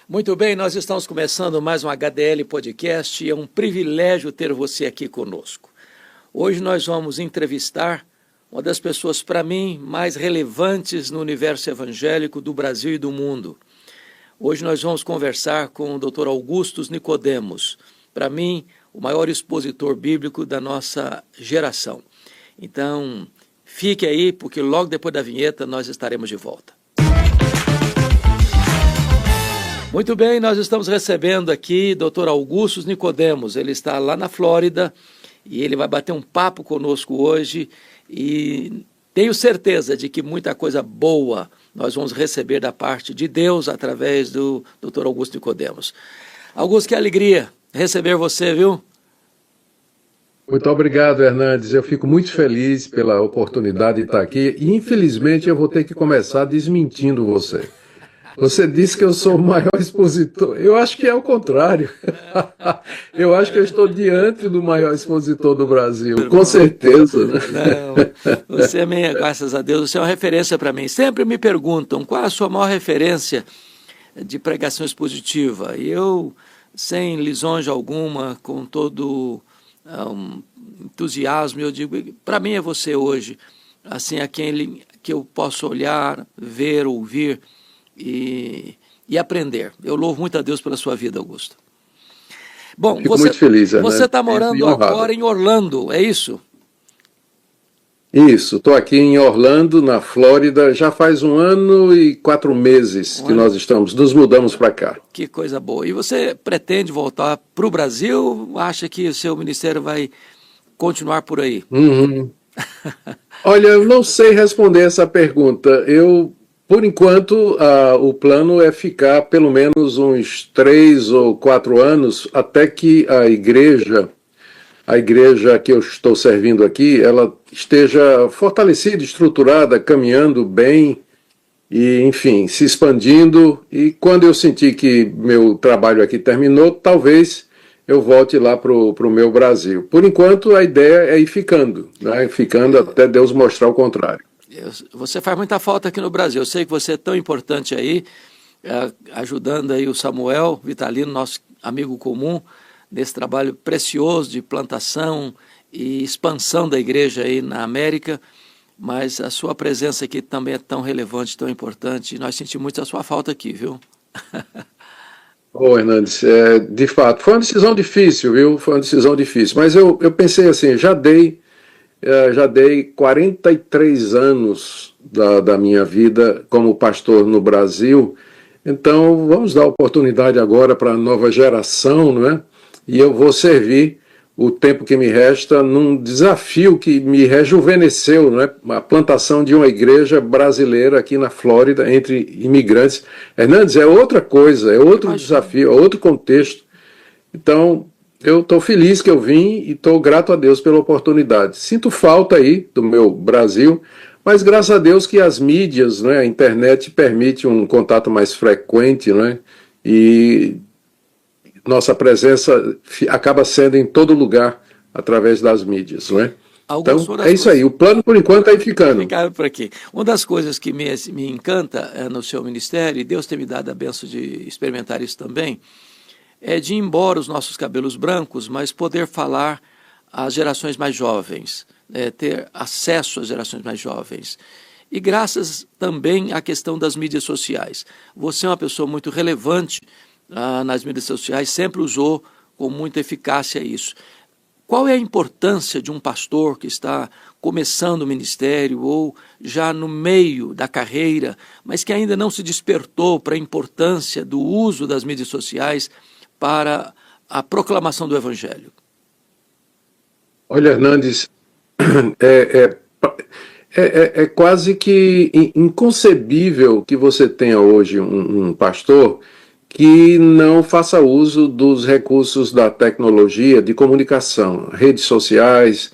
Muito bem, nós estamos começando mais um HDL Podcast e é um privilégio ter você aqui conosco. Hoje nós vamos entrevistar uma das pessoas, para mim, mais relevantes no universo evangélico do Brasil e do mundo. Hoje nós vamos conversar com o Dr. Augustus Nicodemos, para mim, o maior expositor bíblico da nossa geração. Então, fique aí, porque logo depois da vinheta nós estaremos de volta. Muito bem, nós estamos recebendo aqui Dr. Augustus Nicodemos. Ele está lá na Flórida e ele vai bater um papo conosco hoje e tenho certeza de que muita coisa boa nós vamos receber da parte de Deus através do Dr. Augustus Nicodemos. Augusto, que alegria receber você, viu? Muito obrigado, Hernandes. Eu fico muito feliz pela oportunidade de estar aqui e, infelizmente, eu vou ter que começar desmentindo você. Você disse que eu sou o maior expositor. Eu acho que é o contrário. Eu acho que eu estou diante do maior expositor do Brasil, com certeza. Né? Não, você, graças a Deus, você é uma referência para mim. Sempre me perguntam qual é a sua maior referência de pregação expositiva. E eu, sem lisonja alguma, com todo entusiasmo, eu digo, para mim é você hoje, assim, aquele que eu posso olhar, ver, ouvir e aprender. Eu louvo muito a Deus pela sua vida, Augusto. Bom, fico muito feliz, você está morando agora em Orlando, é isso? Isso, estou aqui em Orlando, na Flórida, já faz 1 ano e 4 meses que nós nos mudamos para cá. Que coisa boa. E você pretende voltar para o Brasil? Acha que o seu ministério vai continuar por aí? Olha, eu não sei responder essa pergunta. Por enquanto, o plano é ficar pelo menos uns 3 ou 4 anos até que a igreja que eu estou servindo aqui, ela esteja fortalecida, estruturada, caminhando bem e, enfim, se expandindo. E quando eu sentir que meu trabalho aqui terminou, talvez eu volte lá para o meu Brasil. Por enquanto, a ideia é ir ficando, né? Ficando até Deus mostrar o contrário. Você faz muita falta aqui no Brasil. Eu sei que você é tão importante aí, ajudando aí o Samuel Vitalino, nosso amigo comum, nesse trabalho precioso de plantação e expansão da igreja aí na América, mas a sua presença aqui também é tão relevante, tão importante, e nós sentimos muito a sua falta aqui, viu? Hernandes, de fato, foi uma decisão difícil, viu? Foi uma decisão difícil, mas eu pensei assim, já dei 43 anos da minha vida como pastor no Brasil, então vamos dar oportunidade agora para a nova geração, não é? E eu vou servir o tempo que me resta num desafio que me rejuvenesceu, não é? A plantação de uma igreja brasileira aqui na Flórida, entre imigrantes. Hernandes, é outra coisa, é outro desafio, é outro contexto. Então, eu estou feliz que eu vim e estou grato a Deus pela oportunidade. Sinto falta aí do meu Brasil, mas graças a Deus que as mídias, né, a internet permite um contato mais frequente, né, e nossa presença acaba sendo em todo lugar através das mídias, não é? Então, é isso aí. O plano, por enquanto, é ir ficando. Ficar por aqui. Uma das coisas que me encanta no seu ministério, e Deus tem me dado a benção de experimentar isso também, é de ir embora os nossos cabelos brancos, mas poder falar às gerações mais jovens, ter acesso às gerações mais jovens. E graças também à questão das mídias sociais. Você é uma pessoa muito relevante nas mídias sociais, sempre usou com muita eficácia isso. Qual é a importância de um pastor que está começando o ministério ou já no meio da carreira, mas que ainda não se despertou para a importância do uso das mídias sociais para a proclamação do Evangelho? Olha, Hernandes, é quase que inconcebível que você tenha hoje um pastor que não faça uso dos recursos da tecnologia de comunicação, redes sociais,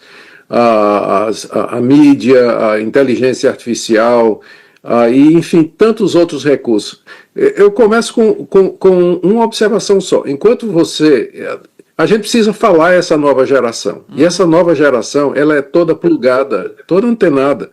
a mídia, a inteligência artificial, e, enfim, tantos outros recursos. Eu começo com uma observação só. Enquanto a gente precisa falar a essa nova geração. E essa nova geração, ela é toda plugada, toda antenada.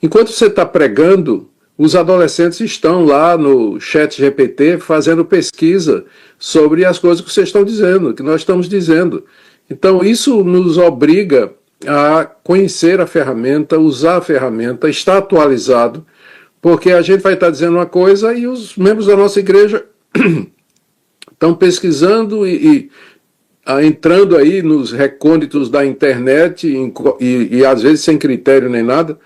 Enquanto você está pregando, Os adolescentes estão lá no chat GPT fazendo pesquisa sobre as coisas que vocês estão dizendo, que nós estamos dizendo. Então, isso nos obriga a conhecer a ferramenta, usar a ferramenta, estar atualizado, porque a gente vai estar dizendo uma coisa e os membros da nossa igreja estão pesquisando e entrando aí nos recônditos da internet e às vezes sem critério nem nada,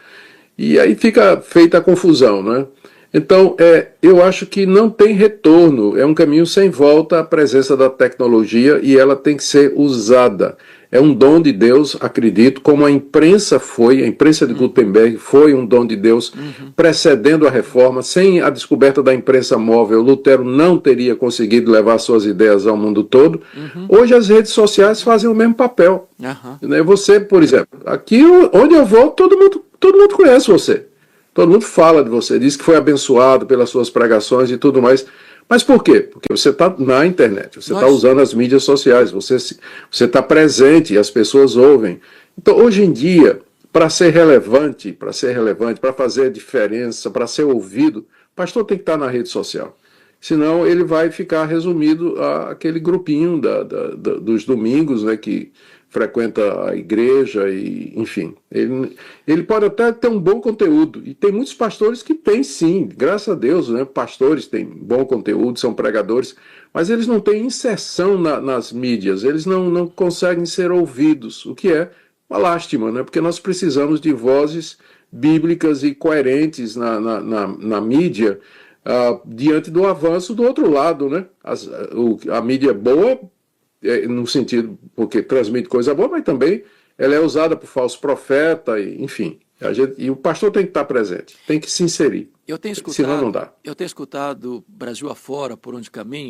e aí fica feita a confusão, né? Então, eu acho que não tem retorno, é um caminho sem volta à presença da tecnologia e ela tem que ser usada. É um dom de Deus, acredito, como a imprensa foi, a imprensa de Gutenberg foi um dom de Deus, precedendo a reforma. Sem a descoberta da imprensa móvel, Lutero não teria conseguido levar suas ideias ao mundo todo. Hoje as redes sociais fazem o mesmo papel. Você, por exemplo, aqui onde eu vou, todo mundo conhece você. Todo mundo fala de você, diz que foi abençoado pelas suas pregações e tudo mais. Mas por quê? Porque você está na internet, você está usando as mídias sociais, você está presente e as pessoas ouvem. Então, hoje em dia, para ser relevante, para fazer a diferença, para ser ouvido, o pastor tem que estar na rede social. Senão ele vai ficar resumido àquele grupinho dos domingos, né, que frequenta a igreja e, enfim, ele pode até ter um bom conteúdo, e tem muitos pastores que têm sim, graças a Deus, né, pastores têm bom conteúdo, são pregadores, mas eles não têm inserção nas mídias, eles não conseguem ser ouvidos, o que é uma lástima, né, porque nós precisamos de vozes bíblicas e coerentes na mídia, diante do avanço do outro lado, né, a mídia é boa, no sentido, porque transmite coisa boa, mas também ela é usada por falso profeta, enfim. E o pastor tem que estar presente, tem que se inserir. Senão não dá. Eu tenho escutado Brasil afora, por onde caminho,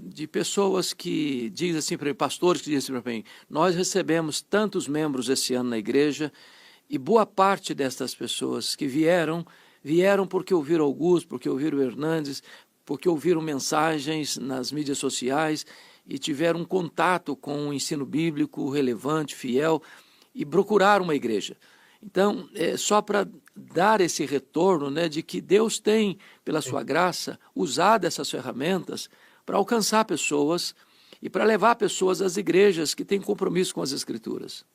de pessoas que dizem assim para mim, pastores que dizem assim para mim, nós recebemos tantos membros esse ano na igreja, e boa parte dessas pessoas que vieram porque ouviram Augusto, porque ouviram Hernandes, porque ouviram mensagens nas mídias sociais e tiveram um contato com o ensino bíblico relevante, fiel, e procuraram uma igreja. Então, só para dar esse retorno, né, de que Deus tem, pela sua graça, usado essas ferramentas para alcançar pessoas e para levar pessoas às igrejas que têm compromisso com as Escrituras.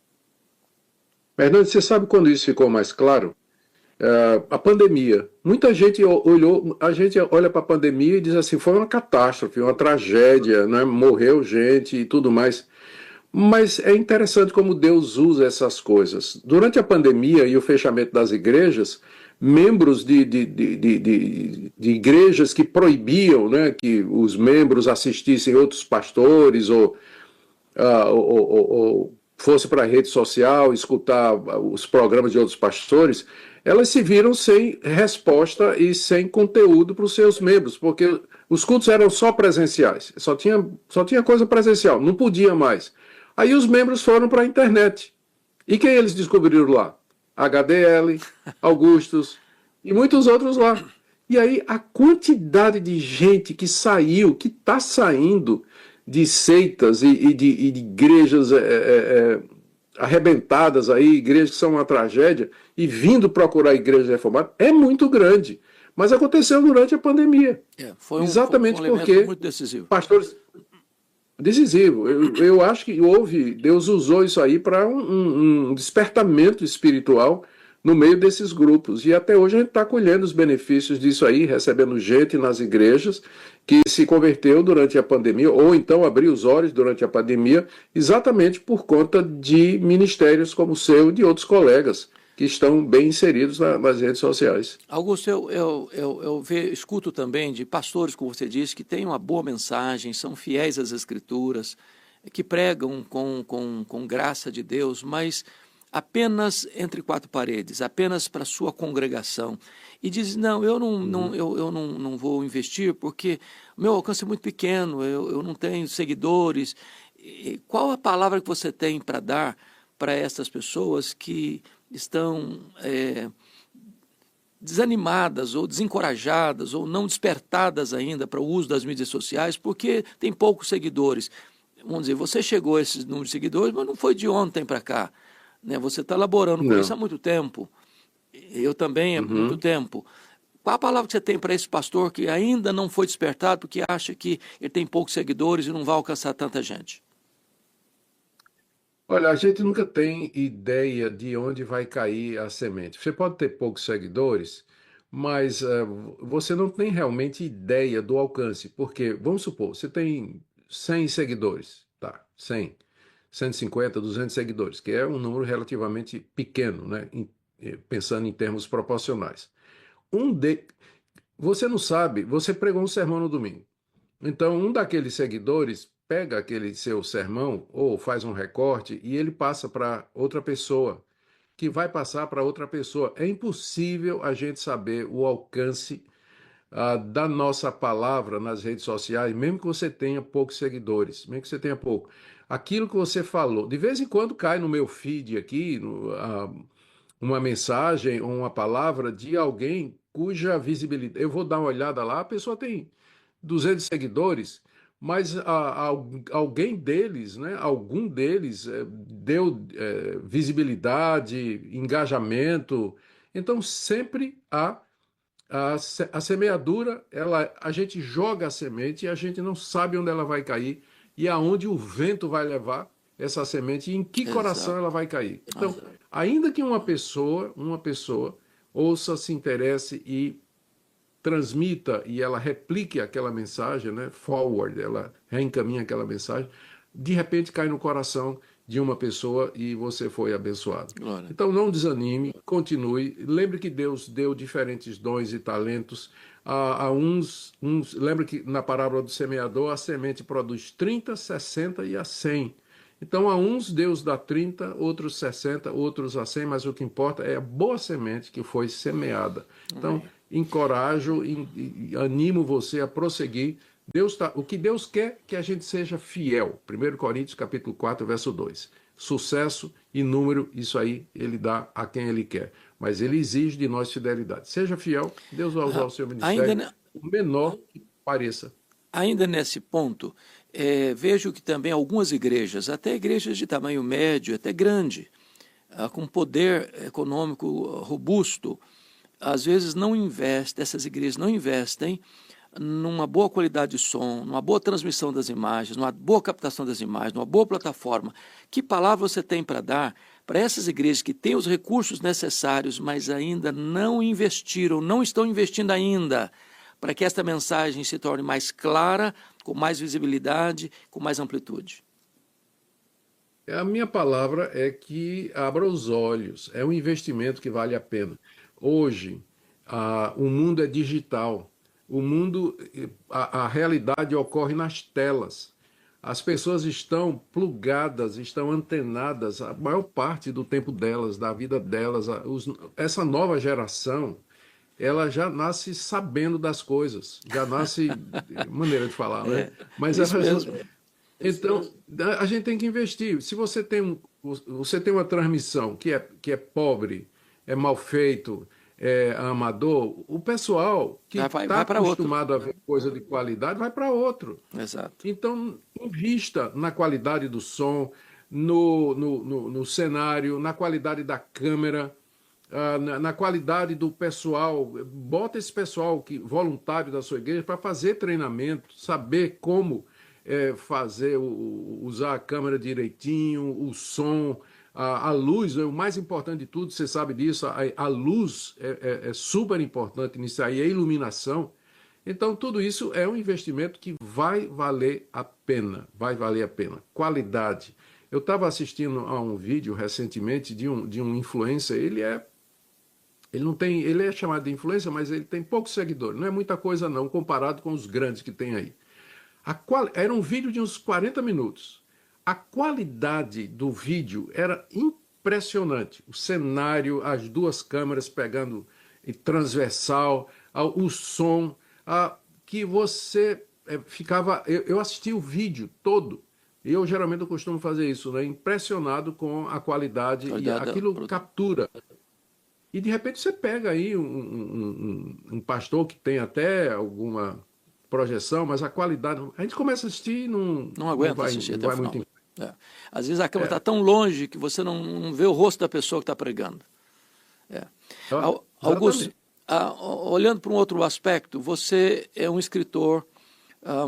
Fernando, você sabe quando isso ficou mais claro? A pandemia. Muita gente a gente olha para a pandemia e diz assim, foi uma catástrofe, uma tragédia, né? Morreu gente e tudo mais. Mas é interessante como Deus usa essas coisas. Durante a pandemia e o fechamento das igrejas, membros de igrejas que proibiam, né, que os membros assistissem outros pastores ou fosse para a rede social escutar os programas de outros pastores, elas se viram sem resposta e sem conteúdo para os seus membros, porque os cultos eram só presenciais, só tinha coisa presencial, não podia mais. Aí os membros foram para a internet. E quem eles descobriram lá? HDL, Augustus e muitos outros lá. E aí a quantidade de gente que saiu, que está saindo de seitas e de igrejas arrebentadas aí, igrejas que são uma tragédia, e vindo procurar a igreja reformada, é muito grande. Mas aconteceu durante a pandemia. Exatamente foi um porque muito decisivo. Pastores... Decisivo. Eu acho que Deus usou isso aí para um despertamento espiritual no meio desses grupos. E até hoje a gente está colhendo os benefícios disso aí, recebendo gente nas igrejas que se converteu durante a pandemia, ou então abriu os olhos durante a pandemia, exatamente por conta de ministérios como o seu e de outros colegas que estão bem inseridos nas redes sociais. Augusto, eu escuto também de pastores, como você disse, que têm uma boa mensagem, são fiéis às Escrituras, que pregam com graça de Deus, mas apenas entre quatro paredes, apenas para a sua congregação. E diz, não, eu não vou investir porque o meu alcance é muito pequeno, eu não tenho seguidores. E qual a palavra que você tem para dar para essas pessoas que estão desanimadas ou desencorajadas ou não despertadas ainda para o uso das mídias sociais porque tem poucos seguidores? Vamos dizer, você chegou a esses números de seguidores, mas não foi de ontem para cá, né? Você está elaborando com isso há muito tempo. Eu também, há muito tempo. Qual a palavra que você tem para esse pastor que ainda não foi despertado porque acha que ele tem poucos seguidores e não vai alcançar tanta gente? Olha, a gente nunca tem ideia de onde vai cair a semente. Você pode ter poucos seguidores, mas você não tem realmente ideia do alcance. Porque, vamos supor, você tem 100 seguidores, tá? 100, 150, 200 seguidores, que é um número relativamente pequeno, né? Pensando em termos proporcionais. Um de... Você não sabe, você pregou um sermão no domingo. Então, um daqueles seguidores pega aquele seu sermão ou faz um recorte e ele passa para outra pessoa, que vai passar para outra pessoa. É impossível a gente saber o alcance da nossa palavra nas redes sociais, mesmo que você tenha poucos seguidores, mesmo que você tenha pouco. Aquilo que você falou, de vez em quando cai no meu feed aqui, uma mensagem ou uma palavra de alguém cuja visibilidade. Eu vou dar uma olhada lá, a pessoa tem 200 seguidores, mas alguém deles, né, algum deles deu visibilidade, engajamento. Então sempre há a semeadura, a gente joga a semente e a gente não sabe onde ela vai cair e aonde o vento vai levar essa semente e em que coração Exato. ela vai cair. Então, ainda que uma pessoa ouça, se interesse e transmita e ela replique aquela mensagem, né, forward, ela reencaminha aquela mensagem, de repente cai no coração de uma pessoa e você foi abençoado. Glória. Então não desanime, continue. Lembre que Deus deu diferentes dons e talentos. A uns, lembra que na parábola do semeador a semente produz 30, 60 e a 100. Então, a uns Deus dá 30, outros 60, outros a 100, mas o que importa é a boa semente que foi semeada. Então, encorajo e animo você a prosseguir. O que Deus quer é que a gente seja fiel. 1 Coríntios capítulo 4, verso 2. Sucesso e número, isso aí ele dá a quem ele quer. Mas ele exige de nós fidelidade. Seja fiel, Deus vai usar o seu ministério, o menor que pareça. Ainda nesse ponto, vejo que também algumas igrejas, até igrejas de tamanho médio, até grande, com poder econômico robusto, às vezes não investem, essas igrejas não investem numa boa qualidade de som, numa boa transmissão das imagens, numa boa captação das imagens, numa boa plataforma. Que palavra você tem para dar para essas igrejas que têm os recursos necessários, mas ainda não investiram, não estão investindo ainda, para que esta mensagem se torne mais clara, com mais visibilidade, com mais amplitude? A minha palavra é que abra os olhos. É um investimento que vale a pena. Hoje, o mundo é digital. O mundo, a realidade ocorre nas telas. As pessoas estão plugadas, estão antenadas a maior parte do tempo delas, da vida delas. Essa nova geração, ela já nasce sabendo das coisas, já nasce, maneira de falar, né? Mas Isso ela, mesmo. então, a gente tem que investir. Se você tem uma transmissão que é pobre, é mal feito, é amador, o pessoal que Vai está para outro. acostumado a ver coisa de qualidade vai para outro. Exato. Então, invista na qualidade do som, no cenário, na qualidade da câmera, na qualidade do pessoal. Bota esse pessoal voluntário da sua igreja para fazer treinamento, saber como usar a câmera direitinho, o som, a luz, o mais importante de tudo, você sabe disso, a luz é super importante nisso aí, a iluminação. Então, tudo isso é um investimento que vai valer a pena, vai valer a pena. Qualidade. Eu estava assistindo a um vídeo recentemente de um influencer, ele é chamado de influencer, mas ele tem poucos seguidores, não é muita coisa não, comparado com os grandes que tem aí. Era um vídeo de uns 40 minutos. A qualidade do vídeo era impressionante. O cenário, as duas câmeras pegando transversal, o som, que você ficava... Eu assisti o vídeo todo. Eu geralmente eu costumo fazer isso, né? Impressionado com a qualidade e aquilo captura. E de repente você pega aí um pastor que tem até alguma projeção, mas a qualidade. A gente começa a assistir e não aguenta assistir até o final. Muito... Às vezes a câmera está tão longe que você não vê o rosto da pessoa que está pregando. É. Augusto, Exatamente. olhando para um outro aspecto, você é um escritor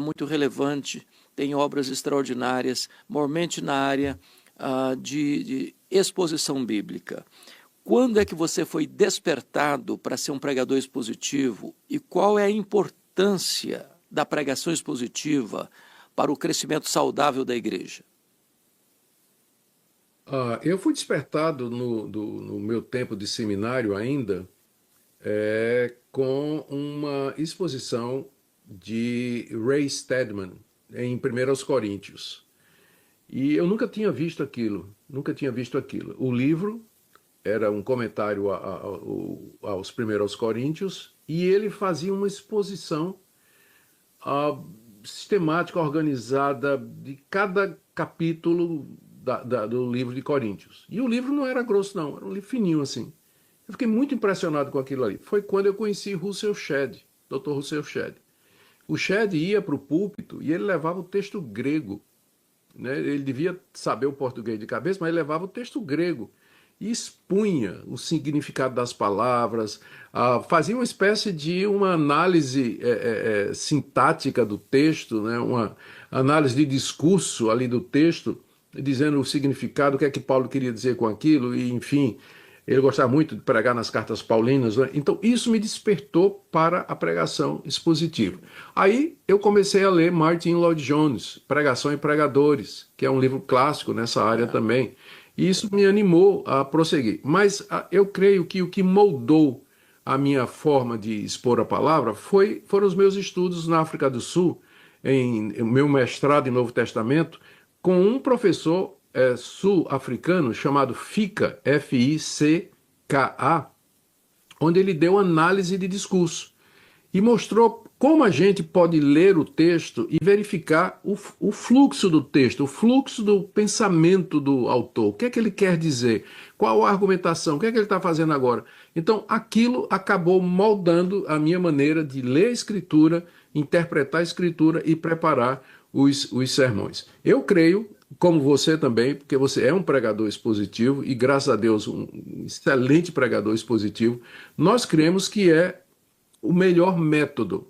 muito relevante, tem obras extraordinárias, mormente na área de exposição bíblica. Quando é que você foi despertado para ser um pregador expositivo e qual é a importância da pregação expositiva para o crescimento saudável da igreja? Eu fui despertado no meu tempo de seminário ainda, com uma exposição de Ray Stedman em 1 Coríntios. E eu nunca tinha visto aquilo, nunca tinha visto aquilo. O livro era um comentário aos 1 Coríntios e ele fazia uma exposição sistemática, organizada de cada capítulo do livro de Coríntios. E o livro não era grosso, não, era um livro fininho assim. Eu fiquei muito impressionado com aquilo ali. Foi quando eu conheci Russell Shedd, Dr. Russell Shedd. O Shedd ia para o púlpito e ele levava o texto grego, né? Ele devia saber o português de cabeça, mas ele levava o texto grego e expunha o significado das palavras, fazia uma espécie de uma análise sintática do texto, né? Uma análise de discurso ali do texto, dizendo o significado, o que é que Paulo queria dizer com aquilo, e enfim, ele gostava muito de pregar nas cartas paulinas, né? Então isso me despertou para a pregação expositiva. Aí eu comecei a ler Martin Lloyd-Jones, Pregação e Pregadores, que é um livro clássico nessa área também. E isso me animou a prosseguir. Mas eu creio que o que moldou a minha forma de expor a palavra foram os meus estudos na África do Sul, em meu mestrado em Novo Testamento, com um professor sul-africano chamado Fica, F-I-C-K-A, onde ele deu análise de discurso e mostrou como a gente pode ler o texto e verificar o fluxo do texto, o fluxo do pensamento do autor. O que é que ele quer dizer? Qual a argumentação? O que é que ele está fazendo agora? Então, aquilo acabou moldando a minha maneira de ler a Escritura, interpretar a Escritura e preparar os sermões. Eu creio, como você também, porque você é um pregador expositivo e, graças a Deus, um excelente pregador expositivo, nós cremos que é o melhor método.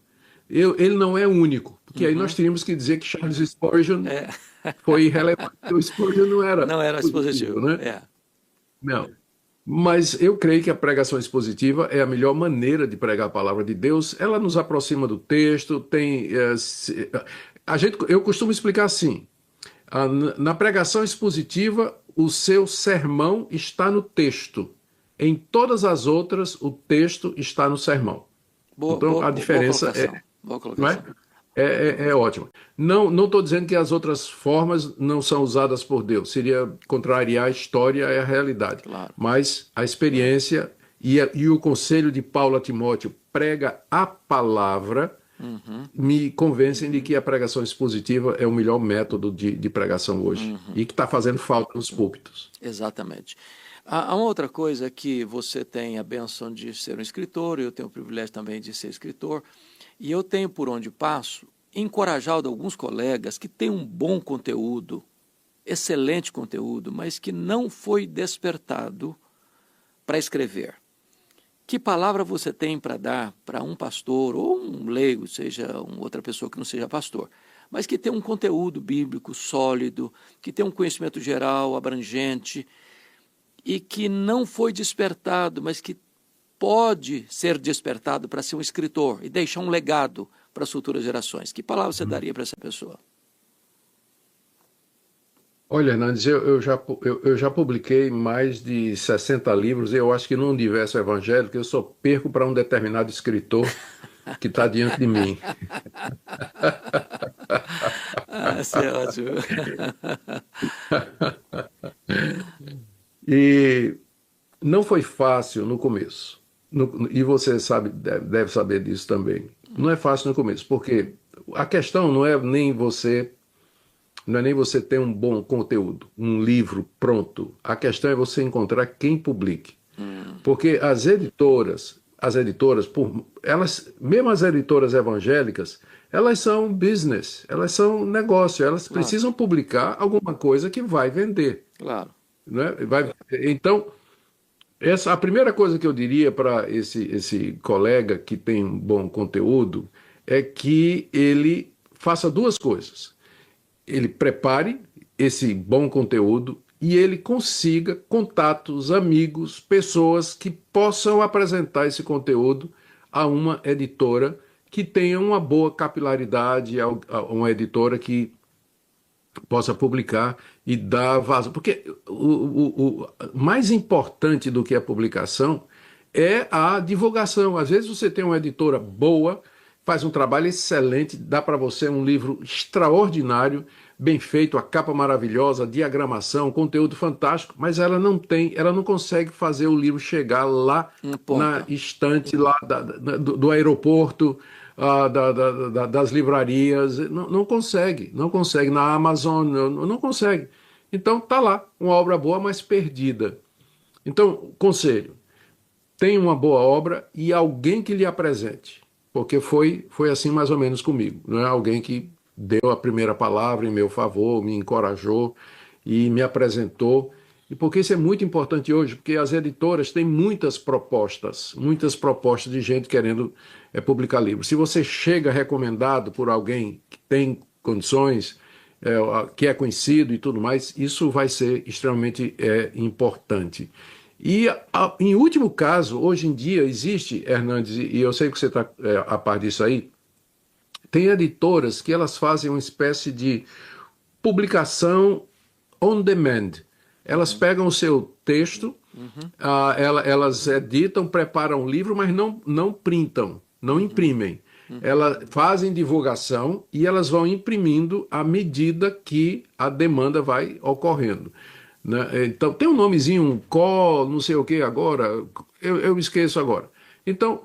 Ele não é único, porque aí nós teríamos que dizer que Charles Spurgeon foi irrelevante. O Spurgeon não era Não era positivo, expositivo. né? Não. Mas eu creio que a pregação expositiva é a melhor maneira de pregar a palavra de Deus. Ela nos aproxima do texto. Eu costumo explicar assim: na pregação expositiva, o seu sermão está no texto. Em todas as outras, o texto está no sermão. Então, a diferença boa não colocação. é ótima. Não estou dizendo que as outras formas não são usadas por Deus. Seria contrariar a história e a realidade. Claro. Mas a experiência e o conselho de Paulo a Timóteo, prega a palavra, me convencem de que a pregação expositiva é o melhor método de pregação hoje. E que está fazendo falta nos púlpitos. Exatamente. Há uma outra coisa que você tem a bênção de ser um escritor, eu tenho o privilégio também de ser escritor, e eu tenho, por onde passo, encorajado alguns colegas que têm um bom conteúdo, excelente conteúdo, mas que não foi despertado para escrever. Que palavra você tem para dar para um pastor ou um leigo, seja outra pessoa que não seja pastor, mas que tem um conteúdo bíblico sólido, que tem um conhecimento geral, abrangente, e que não foi despertado, mas que pode ser despertado para ser um escritor e deixar um legado para as futuras gerações? Que palavra você daria para essa pessoa? Olha, Hernandes, eu já publiquei mais de 60 livros. Eu acho que no universo evangélico eu só perco para um determinado escritor que está diante de mim. Isso é ótimo. E não foi fácil no começo. E você sabe, deve saber disso também. Não é fácil no começo, porque a questão não é nem você ter um bom conteúdo, um livro pronto. A questão é você encontrar quem publique. Porque as editoras, mesmo as editoras evangélicas, elas são business, elas são negócio, elas precisam publicar alguma coisa que vai vender. Claro. Né? Então, A primeira coisa que eu diria para esse colega que tem um bom conteúdo é que ele faça duas coisas. Ele prepare esse bom conteúdo e ele consiga contatos, amigos, pessoas que possam apresentar esse conteúdo a uma editora que tenha uma boa capilaridade, a uma editora que possa publicar e dar vazão. Porque o mais importante do que a publicação é a divulgação. Às vezes você tem uma editora boa, faz um trabalho excelente, dá para você um livro extraordinário, bem feito, a capa maravilhosa, a diagramação, conteúdo fantástico, mas ela não consegue fazer o livro chegar lá na estante lá do aeroporto, das livrarias, não consegue, não consegue, na Amazon, não consegue. Então tá lá, uma obra boa, mas perdida. Então, conselho, tenha uma boa obra e alguém que lhe apresente, porque foi assim mais ou menos comigo, não é alguém que deu a primeira palavra em meu favor, me encorajou e me apresentou. E porque isso é muito importante hoje, porque as editoras têm muitas propostas de gente querendo publicar livros. Se você chega recomendado por alguém que tem condições, que é conhecido e tudo mais, isso vai ser extremamente importante. E, em último caso, hoje em dia existe, Hernandes, e eu sei que você está a par disso aí, tem editoras que elas fazem uma espécie de publicação on demand. Elas pegam o seu texto, elas editam, preparam um livro, mas não printam, não imprimem. Elas fazem divulgação e elas vão imprimindo à medida que a demanda vai ocorrendo. Né? Então, tem um nomezinho, um não sei o que agora, eu esqueço agora. Então,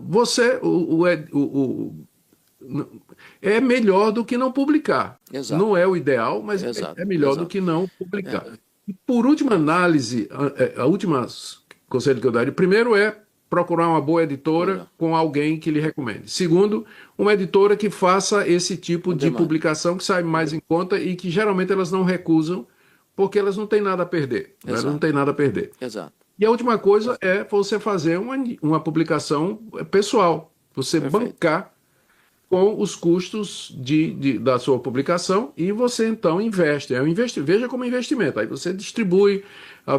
é melhor do que não publicar. Exato. Não é o ideal, mas é melhor do que não publicar. E por última análise, a última conselho que eu daria, primeiro é procurar uma boa editora com alguém que lhe recomende. Segundo, uma editora que faça esse tipo de publicação que sai mais em conta e que geralmente elas não recusam porque elas não têm nada a perder. Né? Não tem nada a perder. Exato. E a última coisa é você fazer uma publicação pessoal. Você bancar com os custos da sua publicação e você então investe. Veja como investimento. Aí você distribui,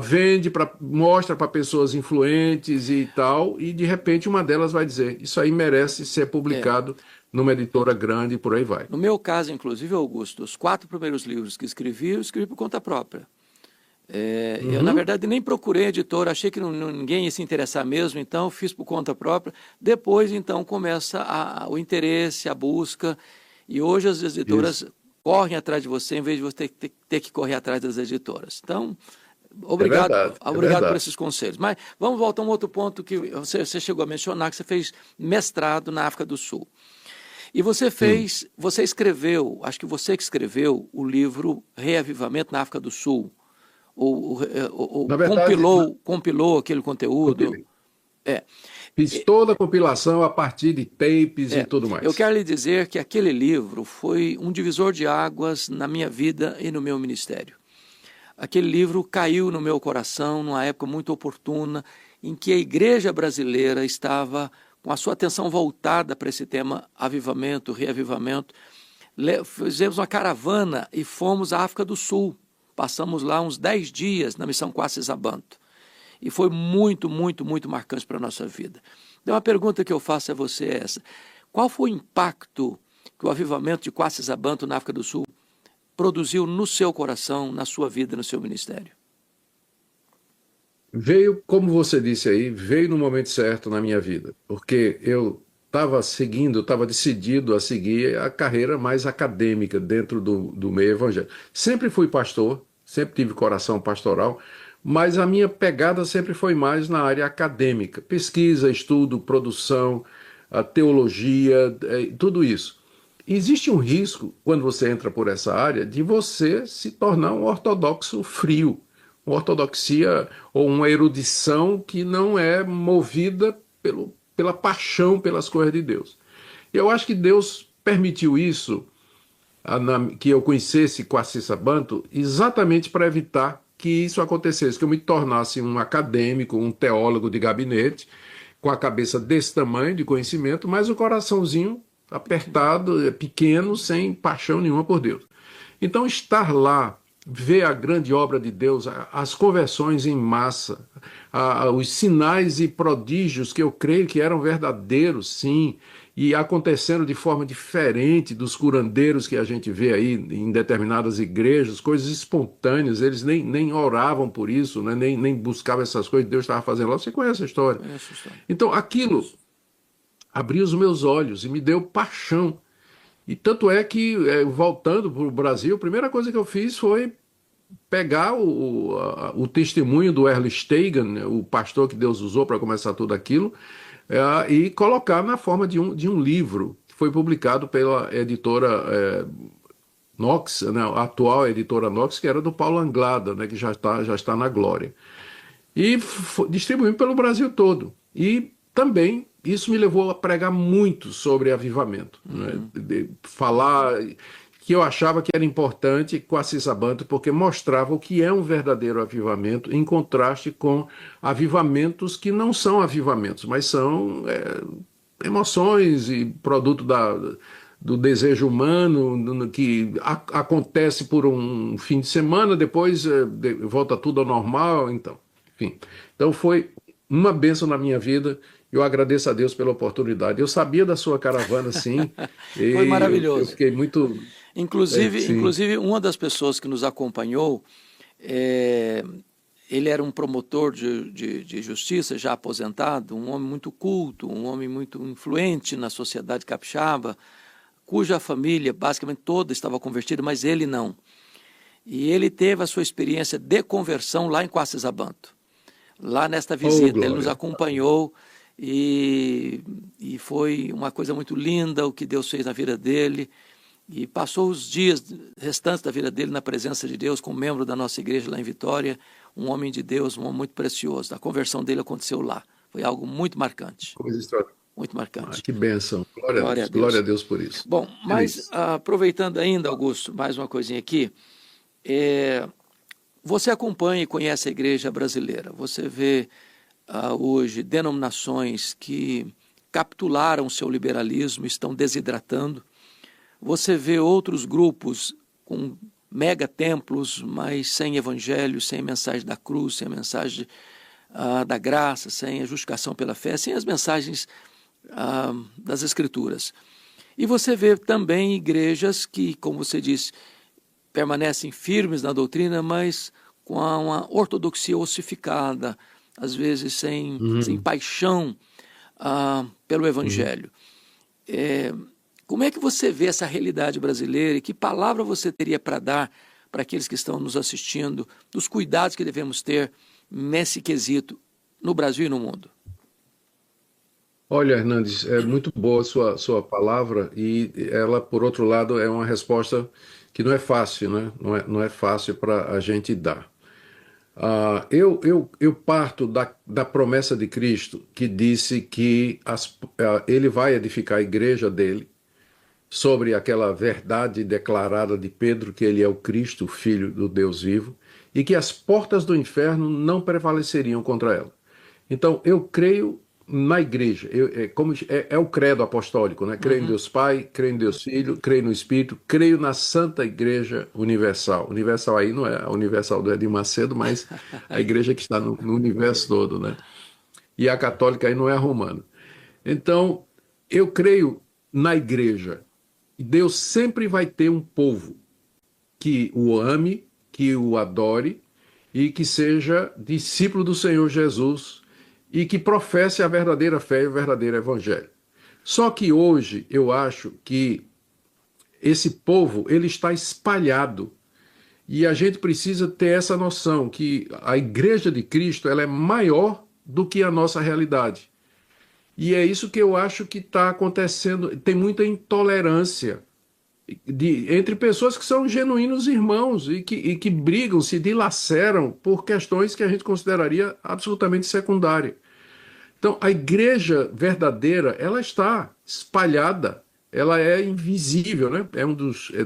vende, mostra para pessoas influentes e tal, e de repente uma delas vai dizer, isso aí merece ser publicado numa editora grande e por aí vai. No meu caso, inclusive, Augusto, os 4 primeiros livros que escrevi, eu escrevi por conta própria. Eu, na verdade, nem procurei editora, achei que ninguém ia se interessar mesmo, então fiz por conta própria. Depois, então, começa o interesse, a busca, e hoje as editoras correm atrás de você, em vez de você ter que correr atrás das editoras. Então, obrigado, obrigado por esses conselhos. Mas vamos voltar a um outro ponto que você chegou a mencionar, que você fez mestrado na África do Sul. E você escreveu, acho que você que escreveu o livro Reavivamento na África do Sul, ou verdade, compilou aquele conteúdo. Fiz toda a compilação a partir de tapes e tudo mais. Eu quero lhe dizer que aquele livro foi um divisor de águas na minha vida e no meu ministério. Aquele livro caiu no meu coração numa época muito oportuna, em que a igreja brasileira estava com a sua atenção voltada para esse tema avivamento, reavivamento. Fizemos uma caravana e fomos à África do Sul. Passamos lá uns 10 dias na missão Quacis-Abanto. E foi muito, muito, muito marcante para a nossa vida. Então, a pergunta que eu faço a você é essa. Qual foi o impacto que o avivamento de Quacis-Abanto na África do Sul produziu no seu coração, na sua vida, no seu ministério? Veio, como você disse aí, veio no momento certo na minha vida. Porque eu estava decidido a seguir a carreira mais acadêmica dentro do meio evangélico. Sempre fui pastor, sempre tive coração pastoral, mas a minha pegada sempre foi mais na área acadêmica, pesquisa, estudo, produção, a teologia, tudo isso. Existe um risco, quando você entra por essa área, de você se tornar um ortodoxo frio, uma ortodoxia ou uma erudição que não é movida pela paixão pelas coisas de Deus. Eu acho que Deus permitiu isso, que eu conhecesse Quacis-Abanto, exatamente para evitar que isso acontecesse, que eu me tornasse um acadêmico, um teólogo de gabinete, com a cabeça desse tamanho de conhecimento, mas o coraçãozinho apertado, pequeno, sem paixão nenhuma por Deus. Então, estar lá, ver a grande obra de Deus, as conversões em massa, os sinais e prodígios que eu creio que eram verdadeiros, sim, e acontecendo de forma diferente dos curandeiros que a gente vê aí em determinadas igrejas, coisas espontâneas, eles nem oravam por isso, né? nem buscavam essas coisas que Deus estava fazendo lá. Você conhece a história? Então, aquilo abriu os meus olhos e me deu paixão. E tanto é que, voltando para o Brasil, a primeira coisa que eu fiz foi pegar o testemunho do Erle Steigen, o pastor que Deus usou para começar tudo aquilo, e colocar na forma de um livro, que foi publicado pela editora Knox, né, a atual editora Knox, que era do Paulo Anglada, né, que já está na glória. E distribuímos pelo Brasil todo. E também isso me levou a pregar muito sobre avivamento. Né? De falar que eu achava que era importante com Assis Abanto, porque mostrava o que é um verdadeiro avivamento, em contraste com avivamentos que não são avivamentos, mas são emoções e produto do desejo humano, que acontece por um fim de semana, depois volta tudo ao normal, então, enfim. Então foi uma bênção na minha vida. Eu agradeço a Deus pela oportunidade. Eu sabia da sua caravana, sim. Foi maravilhoso. Eu fiquei muito... Inclusive, uma das pessoas que nos acompanhou, ele era um promotor de justiça, já aposentado, um homem muito culto, um homem muito influente na sociedade capixaba, cuja família basicamente toda estava convertida, mas ele não. E ele teve a sua experiência de conversão lá em Coaces Abanto. Lá nesta visita, ele nos acompanhou e foi uma coisa muito linda o que Deus fez na vida dele. E passou os dias restantes da vida dele na presença de Deus, como membro da nossa igreja lá em Vitória, um homem de Deus, um homem muito precioso. A conversão dele aconteceu lá. Foi algo muito marcante. Coisa extraordinária. Muito marcante. Que bênção. Glória a Deus por isso. Bom, mas aproveitando ainda, Augusto, mais uma coisinha aqui. Você acompanha e conhece a igreja brasileira. Você vê hoje denominações que capitularam seu liberalismo, estão desidratando. Você vê outros grupos com mega templos, mas sem evangelho, sem mensagem da cruz, sem a mensagem da graça, sem a justificação pela fé, sem as mensagens das Escrituras. E você vê também igrejas que, como você disse, permanecem firmes na doutrina, mas com uma ortodoxia ossificada, às vezes sem paixão pelo evangelho. Como é que você vê essa realidade brasileira e que palavra você teria para dar para aqueles que estão nos assistindo, dos cuidados que devemos ter nesse quesito no Brasil e no mundo? Olha, Hernandes, é muito boa a sua palavra e ela, por outro lado, é uma resposta que não é fácil, né? Não é fácil para a gente dar. Eu parto da promessa de Cristo, que disse que ele vai edificar a igreja dele sobre aquela verdade declarada de Pedro, que ele é o Cristo, o Filho do Deus vivo, e que as portas do inferno não prevaleceriam contra ela. Então, eu creio na igreja, é o credo apostólico, né? Creio em Deus Pai, creio em Deus Filho, creio no Espírito, creio na Santa Igreja Universal. Universal aí não é a Universal do Edir Macedo, mas a igreja que está no universo todo, né? E a católica aí não é a romana. Então, eu creio na igreja. Deus sempre vai ter um povo que o ame, que o adore e que seja discípulo do Senhor Jesus e que professe a verdadeira fé e o verdadeiro evangelho. Só que hoje eu acho que esse povo ele está espalhado e a gente precisa ter essa noção que a Igreja de Cristo ela é maior do que a nossa realidade. E é isso que eu acho que está acontecendo. Tem muita intolerância entre pessoas que são genuínos irmãos e que brigam, se dilaceram por questões que a gente consideraria absolutamente secundárias. Então, a igreja verdadeira, ela está espalhada, ela é invisível, né?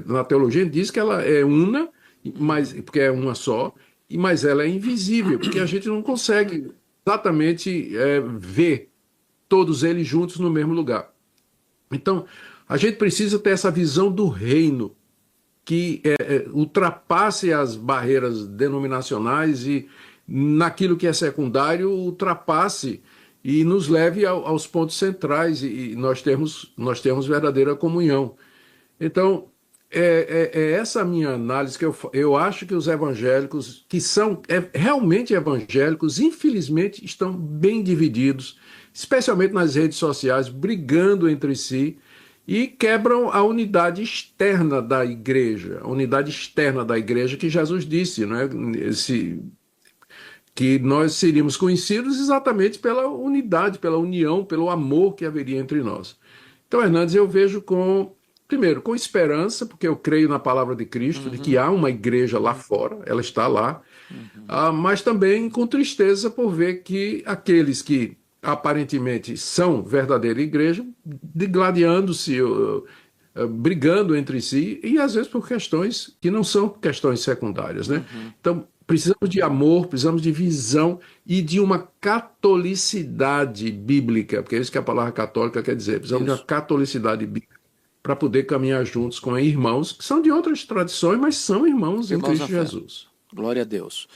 Na teologia diz que ela é una, mas, porque é uma só, mas ela é invisível, porque a gente não consegue exatamente ver todos eles juntos no mesmo lugar. Então, a gente precisa ter essa visão do reino, que ultrapasse as barreiras denominacionais e, naquilo que é secundário, ultrapasse e nos leve aos pontos centrais e nós temos verdadeira comunhão. Então, é essa a minha análise, que eu acho que os evangélicos, que são realmente evangélicos, infelizmente estão bem divididos, especialmente nas redes sociais, brigando entre si, e quebram a unidade externa da igreja, que Jesus disse, não é? Que nós seríamos conhecidos exatamente pela unidade, pela união, pelo amor que haveria entre nós. Então, Hernandes, eu vejo primeiro, com esperança, porque eu creio na palavra de Cristo, de que há uma igreja lá fora, ela está lá, mas também com tristeza por ver que aqueles que aparentemente são verdadeira igreja, digladiando-se, brigando entre si, e às vezes por questões que não são questões secundárias, né? Então, precisamos de amor, precisamos de visão e de uma catolicidade bíblica, porque é isso que a palavra católica quer dizer. Precisamos de uma catolicidade bíblica para poder caminhar juntos com irmãos que são de outras tradições, mas são irmãos em Cristo Jesus. Glória a Deus.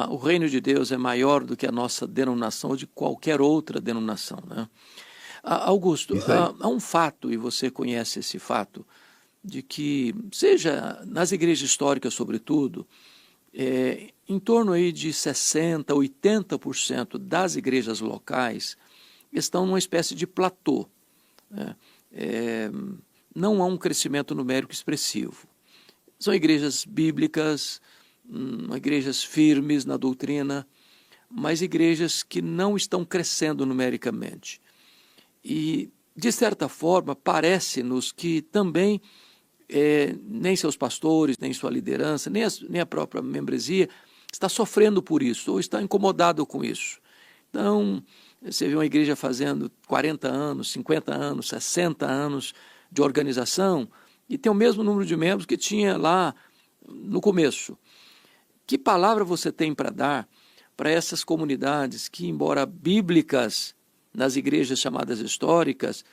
O reino de Deus é maior do que a nossa denominação ou de qualquer outra denominação, né? Augusto, há um fato, e você conhece esse fato, de que, seja nas igrejas históricas sobretudo, em torno aí de 60%, 80% das igrejas locais estão numa espécie de platô, né? Não há um crescimento numérico expressivo. São igrejas bíblicas, igrejas firmes na doutrina, mas igrejas que não estão crescendo numericamente. E, de certa forma, parece-nos que também nem seus pastores, nem sua liderança, nem a própria membresia está sofrendo por isso, ou está incomodado com isso. Então, você vê uma igreja fazendo 40 anos, 50 anos, 60 anos de organização e tem o mesmo número de membros que tinha lá no começo. Que palavra você tem para dar para essas comunidades que, embora bíblicas nas igrejas chamadas históricas,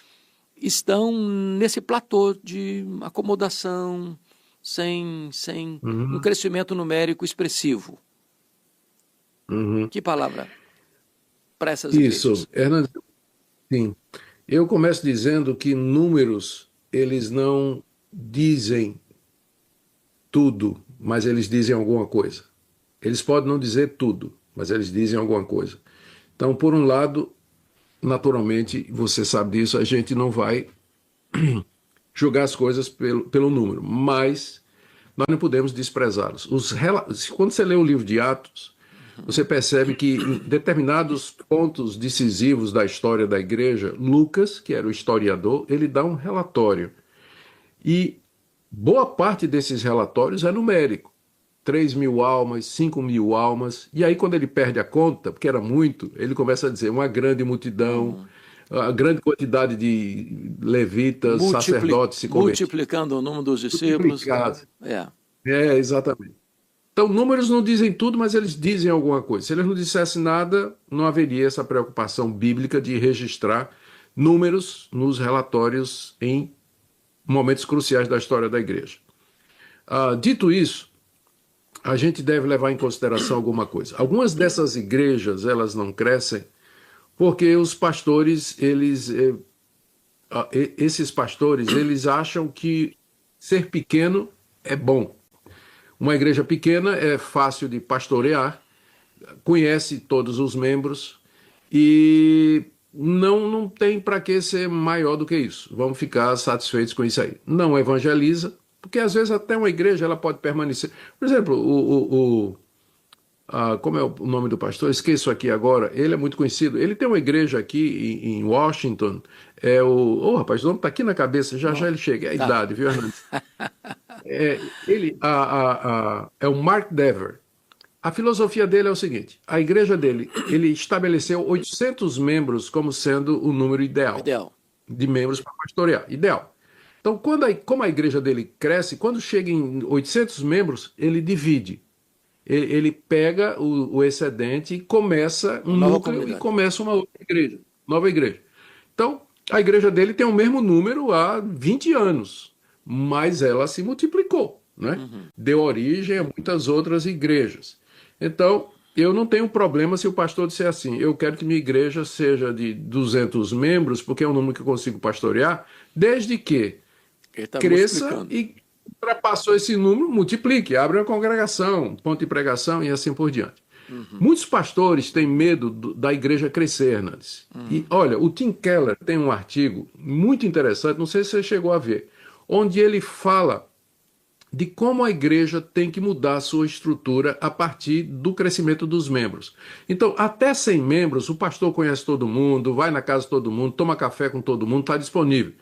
estão nesse platô de acomodação, sem um crescimento numérico expressivo? Que palavra para essas igrejas? Isso, Hernandes, sim. Eu começo dizendo que números, eles não dizem tudo, mas eles dizem alguma coisa. Eles podem não dizer tudo, mas eles dizem alguma coisa. Então, por um lado, naturalmente, você sabe disso, a gente não vai julgar as coisas pelo número, mas nós não podemos desprezá-los. Quando você lê o livro de Atos, você percebe que em determinados pontos decisivos da história da igreja, Lucas, que era o historiador, ele dá um relatório. E boa parte desses relatórios é numérico. 3.000 almas, 5.000 almas. E aí, quando ele perde a conta, porque era muito, ele começa a dizer uma grande multidão, a grande quantidade de levitas, sacerdotes se convertindo. Multiplicando o número dos discípulos. Exatamente. Então, números não dizem tudo, mas eles dizem alguma coisa. Se eles não dissessem nada, não haveria essa preocupação bíblica de registrar números nos relatórios em momentos cruciais da história da igreja. Dito isso, a gente deve levar em consideração alguma coisa. Algumas dessas igrejas, elas não crescem porque os pastores, esses pastores, eles acham que ser pequeno é bom. Uma igreja pequena é fácil de pastorear, conhece todos os membros e não tem para que ser maior do que isso. Vamos ficar satisfeitos com isso aí. Não evangeliza, porque às vezes até uma igreja ela pode permanecer. Por exemplo, como é o nome do pastor? Esqueço aqui agora. Ele é muito conhecido. Ele tem uma igreja aqui em Washington. Rapaz, o nome está aqui na cabeça. Já ele chega. É a idade, viu, Hernandes? É o Mark Dever. A filosofia dele é o seguinte: a igreja dele, ele estabeleceu 800 membros como sendo o número ideal de membros para pastorear. Ideal. Então, como a igreja dele cresce, quando chega em 800 membros, ele divide. ele pega o excedente e começa um Nova núcleo e comunidade. começa uma outra igreja, nova igreja. Então, a igreja dele tem o mesmo número há 20 anos, mas ela se multiplicou, né? Deu origem a muitas outras igrejas. Então, eu não tenho problema se o pastor disser assim, eu quero que minha igreja seja de 200 membros, porque é o número que eu consigo pastorear, desde que Ele está cresça multiplicando. e ultrapassou esse número, multiplique, abre uma congregação, ponto de pregação e assim por diante. Muitos pastores têm medo da igreja crescer, Nancy. E olha, o Tim Keller tem um artigo muito interessante, não sei se você chegou a ver, onde ele fala de como a igreja tem que mudar a sua estrutura a partir do crescimento dos membros. Então, até 100 membros, o pastor conhece todo mundo, vai na casa de todo mundo, toma café com todo mundo, está disponível.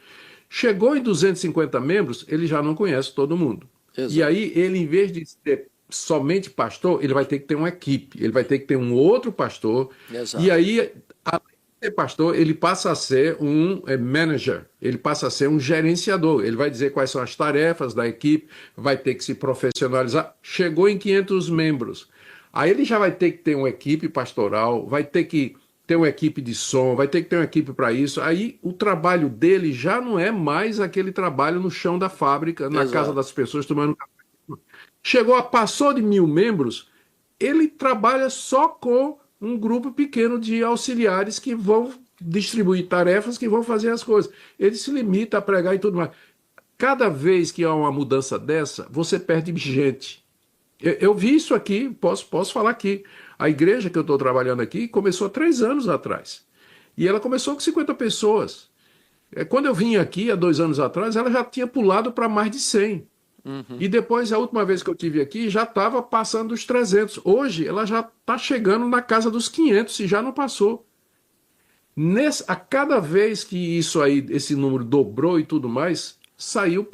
Chegou em 250 membros, ele já não conhece todo mundo. Exato. E aí, ele, em vez de ter somente pastor, ele vai ter que ter uma equipe, ele vai ter que ter um outro pastor. Exato. E aí, além de ser pastor, ele passa a ser um manager, ele passa a ser um gerenciador. Ele vai dizer quais são as tarefas da equipe, vai ter que se profissionalizar. Chegou em 500 membros. Aí ele já vai ter que ter uma equipe pastoral, vai ter que ter uma equipe de som, vai ter que ter uma equipe para isso. Aí o trabalho dele já não é mais aquele trabalho no chão da fábrica, na Exato. casa das pessoas tomando café. Passou de 1.000 membros, ele trabalha só com um grupo pequeno de auxiliares que vão distribuir tarefas, que vão fazer as coisas. Ele se limita a pregar e tudo mais. Cada vez que há uma mudança dessa, você perde gente. Eu vi isso aqui, posso falar aqui. A igreja que eu estou trabalhando aqui começou há 3 anos atrás. E ela começou com 50 pessoas. Quando eu vim aqui, há 2 anos atrás, ela já tinha pulado para mais de 100. E depois, a última vez que eu tive aqui, já estava passando dos 300. Hoje, ela já está chegando na casa dos 500 e já não passou. A cada vez que isso aí, esse número dobrou e tudo mais, saíram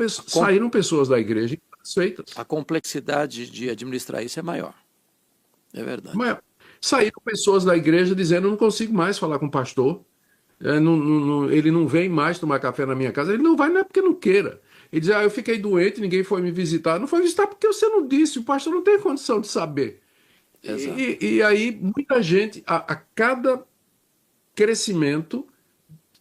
pessoas da igreja insatisfeitas. A complexidade de administrar isso é maior. É verdade. Mas saíram pessoas da igreja dizendo: eu não consigo mais falar com o pastor, ele não vem mais tomar café na minha casa. Ele não vai, não é porque não queira. Ele diz: eu fiquei doente, ninguém foi me visitar. Não foi visitar porque você não disse, o pastor não tem condição de saber. E aí, muita gente, a cada crescimento,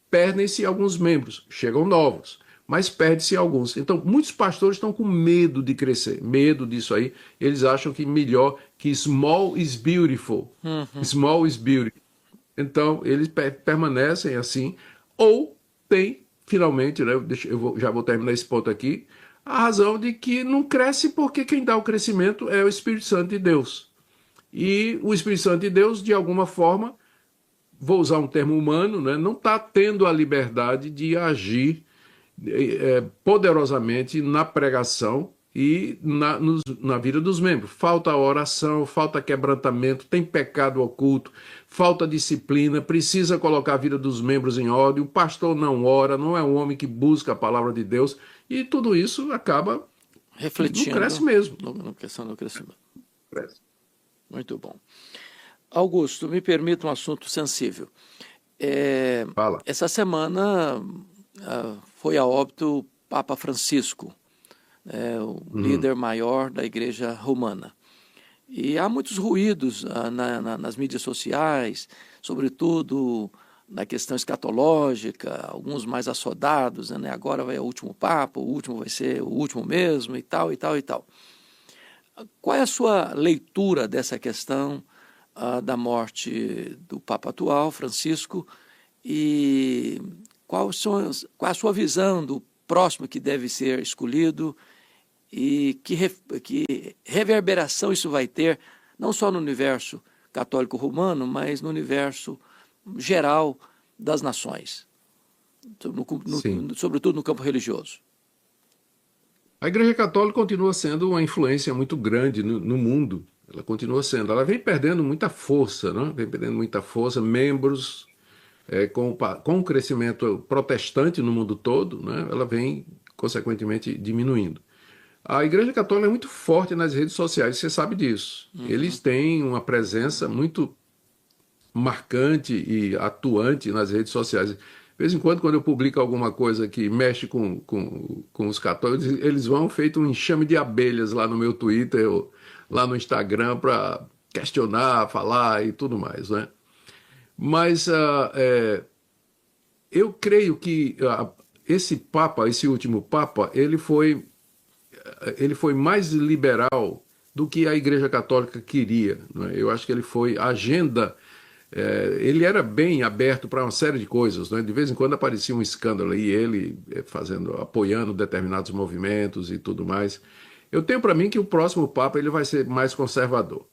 perdem-se alguns membros, chegam novos, mas perde-se alguns. Então, muitos pastores estão com medo de crescer, medo disso aí. Eles acham que melhor, que small is beautiful. Small is beautiful. Então, eles permanecem assim, ou tem, finalmente, né, já vou terminar esse ponto aqui, a razão de que não cresce porque quem dá o crescimento é o Espírito Santo de Deus. E o Espírito Santo de Deus, de alguma forma, vou usar um termo humano, né, não está tendo a liberdade de agir poderosamente na pregação e na vida dos membros. Falta oração, falta quebrantamento, tem pecado oculto, falta disciplina, precisa colocar a vida dos membros em ordem. O pastor não ora, não é um homem que busca a palavra de Deus, e tudo isso acaba refletindo. Não cresce mesmo. Na questão do crescimento. Cresce. Muito bom. Augusto, me permita um assunto sensível. Fala. Essa semana foi a óbito o Papa Francisco, o líder maior da Igreja Romana. E há muitos ruídos nas mídias sociais, sobretudo na questão escatológica, alguns mais assodados, né? Agora vai o último Papa, o último vai ser o último mesmo, e tal, e tal, e tal. Qual é a sua leitura dessa questão da morte do Papa atual, Francisco, e qual a sua visão do próximo que deve ser escolhido e que reverberação isso vai ter, não só no universo católico romano, mas no universo geral das nações, sobretudo no campo religioso? A Igreja Católica continua sendo uma influência muito grande no mundo. Ela continua sendo. Ela vem perdendo muita força, né? Vem perdendo muita força, membros, com o crescimento protestante no mundo todo, né? Ela vem, consequentemente, diminuindo. A Igreja Católica é muito forte nas redes sociais, você sabe disso. Eles têm uma presença muito marcante e atuante nas redes sociais. De vez em quando eu publico alguma coisa que mexe com os católicos, eles vão feito um enxame de abelhas lá no meu Twitter. lá no Instagram para questionar, falar e tudo mais, né? Mas eu creio que esse Papa, esse último Papa, ele foi mais liberal do que a Igreja Católica queria, né? Eu acho que ele foi a agenda. Ele era bem aberto para uma série de coisas, né? De vez em quando aparecia um escândalo e ele apoiando determinados movimentos e tudo mais. Eu tenho para mim que o próximo Papa ele vai ser mais conservador.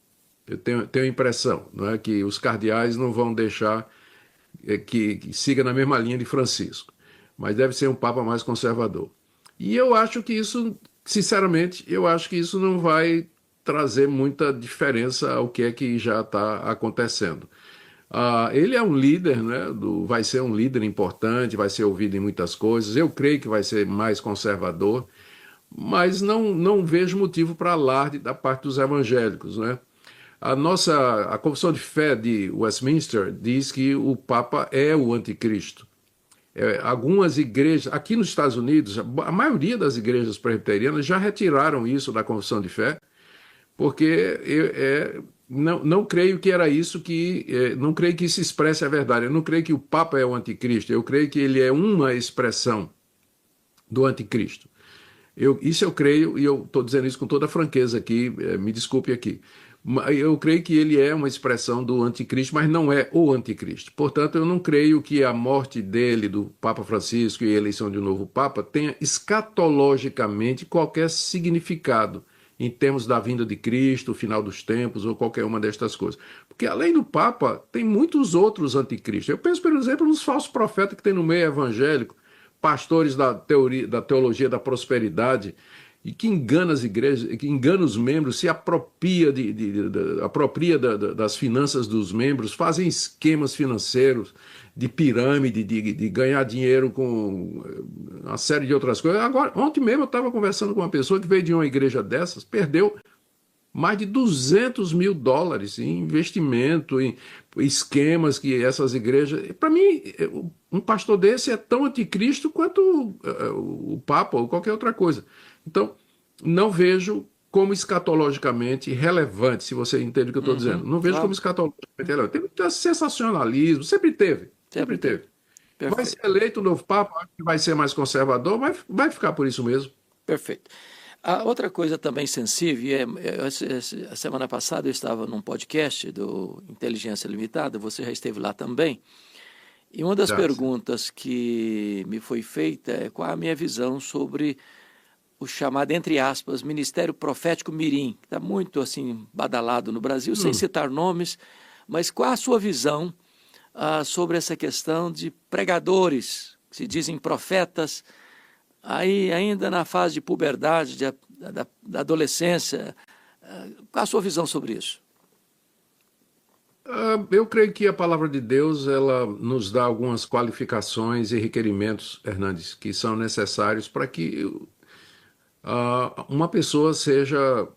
Eu tenho a impressão, não é, que os cardeais não vão deixar que siga na mesma linha de Francisco, mas deve ser um Papa mais conservador. E eu acho que isso, sinceramente, eu acho que isso não vai trazer muita diferença ao que é que já está acontecendo. Ele é um líder, né, vai ser um líder importante, vai ser ouvido em muitas coisas. Eu creio que vai ser mais conservador, mas não vejo motivo para alarde da parte dos evangélicos, né? A Confissão de Fé de Westminster diz que o Papa é o anticristo. Algumas igrejas, aqui nos Estados Unidos, a maioria das igrejas presbiterianas já retiraram isso da Confissão de Fé, porque não creio que era isso não creio que isso expresse a verdade. Eu não creio que o Papa é o anticristo, eu creio que ele é uma expressão do anticristo. Isso eu creio, e eu estou dizendo isso com toda franqueza aqui, me desculpe aqui. Eu creio que ele é uma expressão do anticristo, mas não é o anticristo. Portanto, eu não creio que a morte dele, do Papa Francisco, e a eleição de um novo Papa, tenha escatologicamente qualquer significado em termos da vinda de Cristo, o final dos tempos, ou qualquer uma destas coisas. Porque além do Papa, tem muitos outros anticristos. Eu penso, por exemplo, nos falsos profetas que tem no meio evangélico, pastores da teologia da prosperidade, e que engana as igrejas, que engana os membros, se apropria, das finanças dos membros, fazem esquemas financeiros de pirâmide, de ganhar dinheiro com uma série de outras coisas. Agora, ontem mesmo eu estava conversando com uma pessoa que veio de uma igreja dessas, perdeu mais de $200 mil em investimento, em esquemas que essas igrejas... Para mim, um pastor desse é tão anticristo quanto o Papa ou qualquer outra coisa. Então, não vejo como escatologicamente relevante, se você entende o que eu estou dizendo. Não vejo como escatologicamente relevante. Tem muito sensacionalismo, sempre teve. Perfeito. Vai ser eleito o novo Papa, acho que vai ser mais conservador, mas vai ficar por isso mesmo. Perfeito. A outra coisa também sensível, a semana passada eu estava num podcast do Inteligência Limitada, você já esteve lá também, e uma das perguntas que me foi feita é qual a minha visão sobre o chamado, entre aspas, Ministério Profético Mirim, que está muito assim badalado no Brasil, sem citar nomes, mas qual a sua visão sobre essa questão de pregadores, que se dizem profetas, aí ainda na fase de puberdade, da adolescência, qual a sua visão sobre isso? Eu creio que a palavra de Deus ela nos dá algumas qualificações e requerimentos, Hernandes, que são necessários para que uma pessoa seja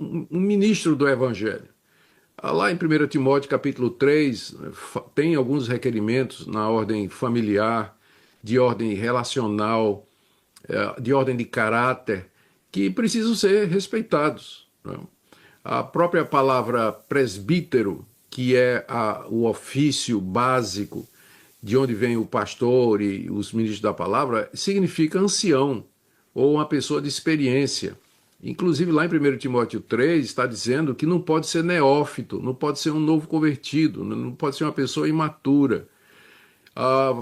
um ministro do Evangelho. Lá em 1 Timóteo capítulo 3, tem alguns requerimentos na ordem familiar, de ordem relacional, de ordem de caráter, que precisam ser respeitados, né? A própria palavra presbítero, que é o ofício básico de onde vem o pastor e os ministros da palavra, significa ancião, ou uma pessoa de experiência. Inclusive lá em 1 Timóteo 3 está dizendo que não pode ser neófito, não pode ser um novo convertido, não pode ser uma pessoa imatura.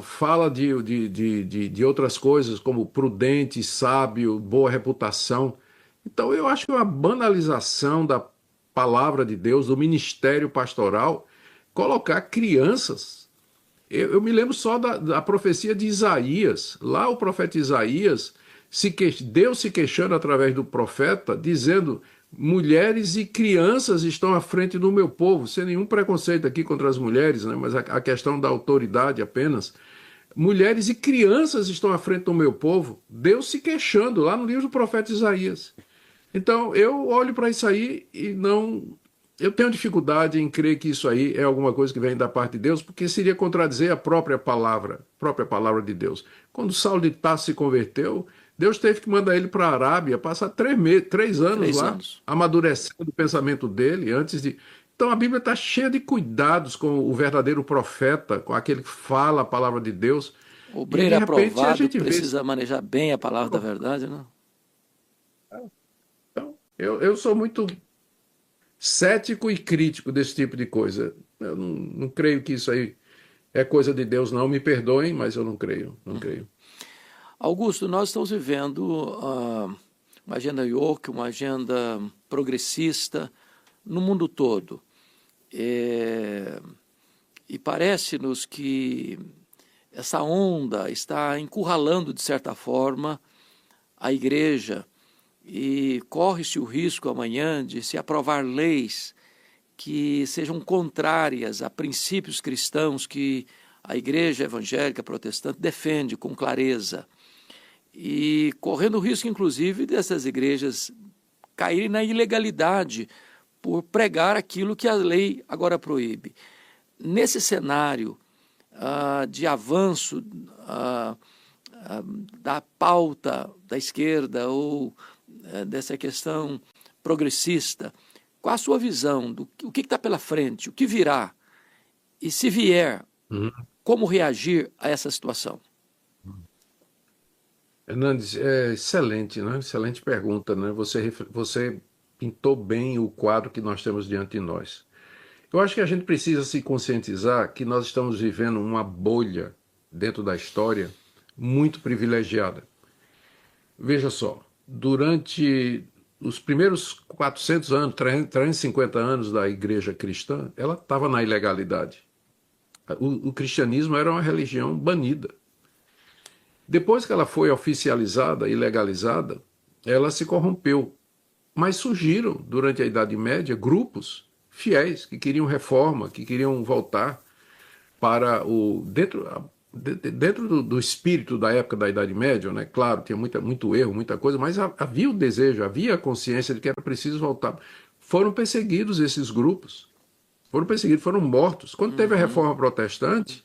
Fala de outras coisas como prudente, sábio, boa reputação. Então eu acho que é uma banalização da palavra de Deus, do ministério pastoral, colocar crianças. Eu me lembro só da profecia de Isaías. Lá o profeta Isaías, Deus se queixando através do profeta, dizendo: mulheres e crianças estão à frente do meu povo, sem nenhum preconceito aqui contra as mulheres, né, mas a questão da autoridade apenas. Mulheres e crianças estão à frente do meu povo, Deus se queixando lá no livro do profeta Isaías. Então eu olho para isso aí e eu tenho dificuldade em crer que isso aí é alguma coisa que vem da parte de Deus, porque seria contradizer a própria palavra de Deus. Quando Saulo de Tarso se converteu, Deus teve que mandar ele para a Arábia, passar 3 anos Três lá, anos. amadurecendo o pensamento dele antes de. Então a Bíblia está cheia de cuidados com o verdadeiro profeta, com aquele que fala a palavra de Deus. O E de obreiro repente a aprovado gente vê. precisa manejar bem a palavra da verdade, né? Então, eu sou muito cético e crítico desse tipo de coisa. Eu não creio que isso aí é coisa de Deus, não. Me perdoem, mas eu não creio. Não creio. Augusto, nós estamos vivendo uma agenda woke, uma agenda progressista no mundo todo. E parece-nos que essa onda está encurralando, de certa forma, a igreja e corre-se o risco amanhã de se aprovar leis que sejam contrárias a princípios cristãos que a igreja evangélica protestante defende com clareza. E correndo o risco, inclusive, dessas igrejas caírem na ilegalidade por pregar aquilo que a lei agora proíbe. Nesse cenário de avanço da pauta da esquerda ou dessa questão progressista, qual a sua visão do o que está pela frente, o que virá? E se vier, como reagir a essa situação? Hernandes, é excelente, né? Excelente pergunta, né? Você pintou bem o quadro que nós temos diante de nós. Eu acho que a gente precisa se conscientizar que nós estamos vivendo uma bolha dentro da história muito privilegiada. Veja só, durante os primeiros 400 anos, 350 anos da igreja cristã, ela estava na ilegalidade. O cristianismo era uma religião banida. Depois que ela foi oficializada e legalizada, ela se corrompeu. Mas surgiram, durante a Idade Média, grupos fiéis que queriam reforma, que queriam voltar para o. Dentro do espírito da época da Idade Média, né? Claro, tinha muito erro, muita coisa, mas havia o desejo, havia a consciência de que era preciso voltar. Foram perseguidos esses grupos, foram perseguidos, foram mortos. Quando teve a reforma protestante,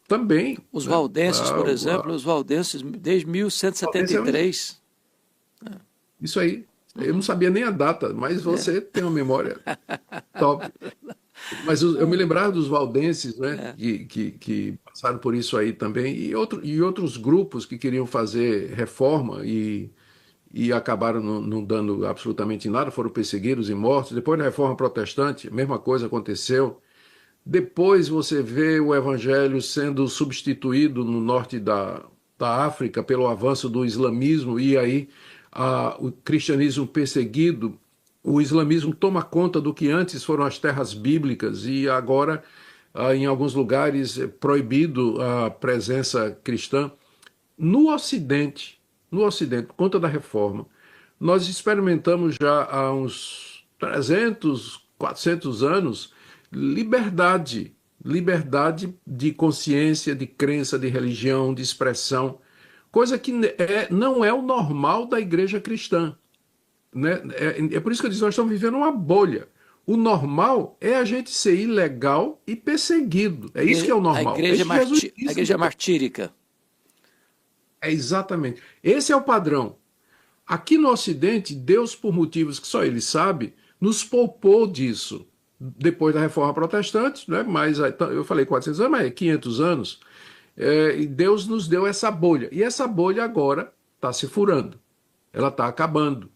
também. Os Né? valdenses, por exemplo, os valdenses desde Esse é um 1173. Isso aí. Eu não sabia nem a data, mas você tem uma memória top. Mas eu me lembrava dos valdenses, né, que passaram por isso aí também, e outros grupos que queriam fazer reforma e acabaram não dando absolutamente nada, foram perseguidos e mortos. Depois da reforma protestante, a mesma coisa aconteceu. Depois você vê o evangelho sendo substituído no norte da África pelo avanço do islamismo, e aí o cristianismo perseguido, o islamismo toma conta do que antes foram as terras bíblicas, e agora, em alguns lugares, é proibido a presença cristã. No Ocidente, por conta da reforma, nós experimentamos já há uns 300, 400 anos liberdade de consciência, de crença, de religião, de expressão, coisa que não é o normal da igreja cristã. Né? É por isso que eu disse, nós estamos vivendo uma bolha. O normal é a gente ser ilegal e perseguido. É isso que é o normal. É isso que Jesus A disse. igreja martírica. É exatamente. Esse é o padrão. Aqui no Ocidente, Deus, por motivos que só Ele sabe, nos poupou disso. Depois da Reforma Protestante, né? Mas eu falei 400 anos, mas é 500 anos, e Deus nos deu essa bolha. E essa bolha agora está se furando. Ela está acabando.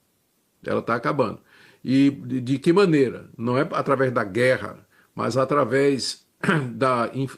Ela está acabando. E de que maneira? Não é através da guerra, mas através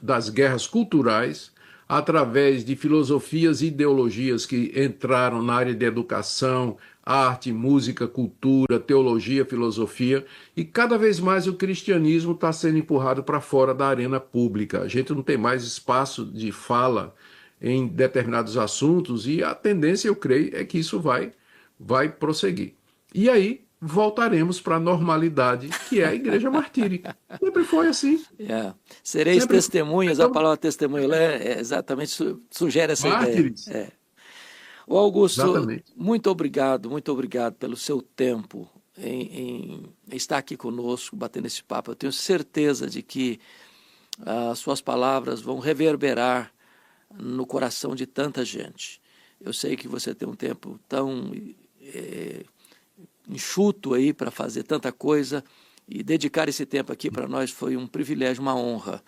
das guerras culturais, através de filosofias e ideologias que entraram na área de educação, arte, música, cultura, teologia, filosofia, e cada vez mais o cristianismo está sendo empurrado para fora da arena pública. A gente não tem mais espaço de fala em determinados assuntos, e a tendência, eu creio, é que isso vai prosseguir. E aí voltaremos para a normalidade, que é a igreja martírica. Sempre foi assim. Sereis Sempre. testemunhas, a Então, palavra testemunho exatamente sugere essa ideia. mártires. O Augusto, Exatamente. muito obrigado pelo seu tempo em estar aqui conosco, batendo esse papo. Eu tenho certeza de que as suas palavras vão reverberar no coração de tanta gente. Eu sei que você tem um tempo tão enxuto aí para fazer tanta coisa, e dedicar esse tempo aqui para nós foi um privilégio, uma honra.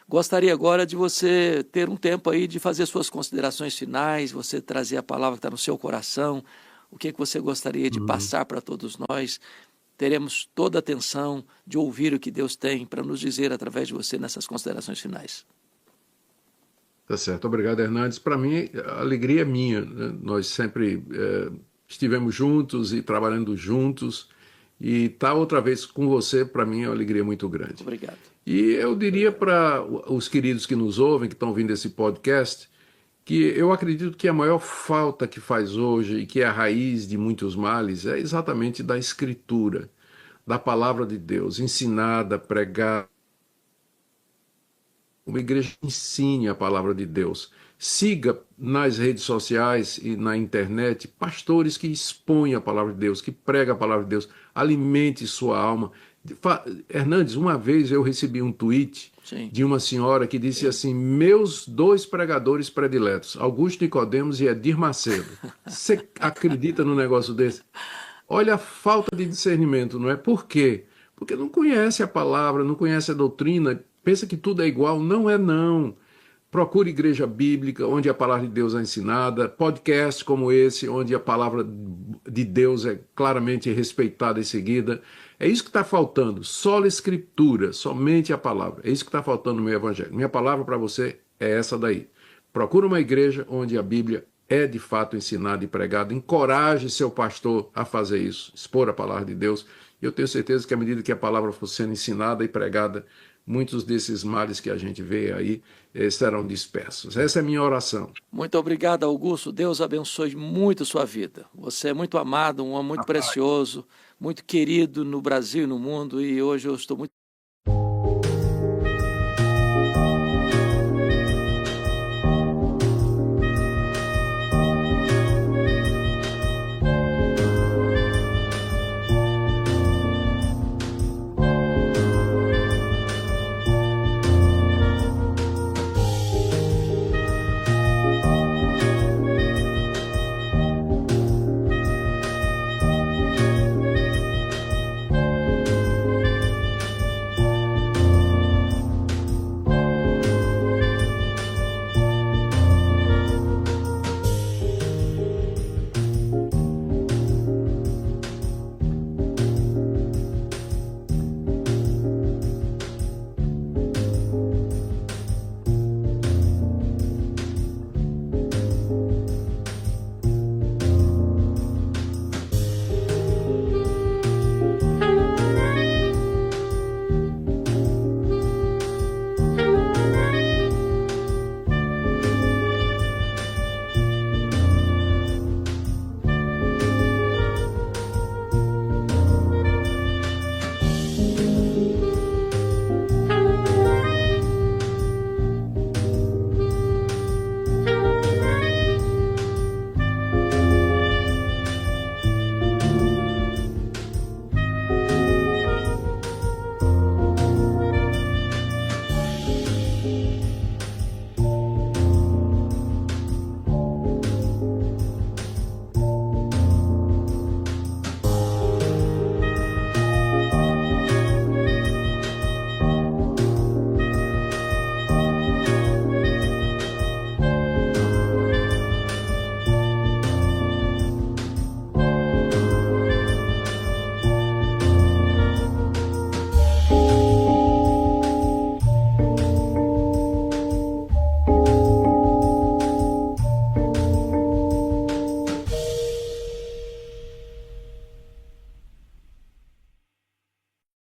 Gostaria agora de você ter um tempo aí de fazer suas considerações finais, você trazer a palavra que está no seu coração, o que você gostaria de passar para todos nós. Teremos toda a atenção de ouvir o que Deus tem para nos dizer através de você nessas considerações finais. Tá certo, obrigado, Hernandes. Para mim, a alegria é minha, né? Nós sempre estivemos juntos e trabalhando juntos, e estar outra vez com você, para mim, é uma alegria muito grande. Obrigado. E eu diria para os queridos que nos ouvem, que estão ouvindo esse podcast, que eu acredito que a maior falta que faz hoje, e que é a raiz de muitos males, é exatamente da Escritura, da palavra de Deus, ensinada, pregada. Uma igreja ensine a palavra de Deus. Siga nas redes sociais e na internet pastores que expõem a palavra de Deus, que pregam a palavra de Deus. Alimente sua alma. Hernandes, uma vez eu recebi um tweet de uma senhora que disse assim: meus 2 pregadores prediletos, Augusto Nicodemos e Edir Macedo. Você acredita num negócio desse? Olha a falta de discernimento, não é? Por quê? Porque não conhece a palavra, não conhece a doutrina, pensa que tudo é igual. Não é, não. Procure igreja bíblica, onde a palavra de Deus é ensinada, podcasts como esse, onde a palavra de Deus é claramente respeitada e seguida. É isso que está faltando, só a Escritura, somente a palavra. É isso que está faltando no meu evangelho. Minha palavra para você é essa daí. Procure uma igreja onde a Bíblia é de fato ensinada e pregada. Encoraje seu pastor a fazer isso, expor a palavra de Deus. E eu tenho certeza que à medida que a palavra for sendo ensinada e pregada, muitos desses males que a gente vê aí serão dispersos. Essa é a minha oração. Muito obrigado, Augusto. Deus abençoe muito sua vida. Você é muito amado, um homem muito precioso, muito querido no Brasil e no mundo, e hoje eu estou muito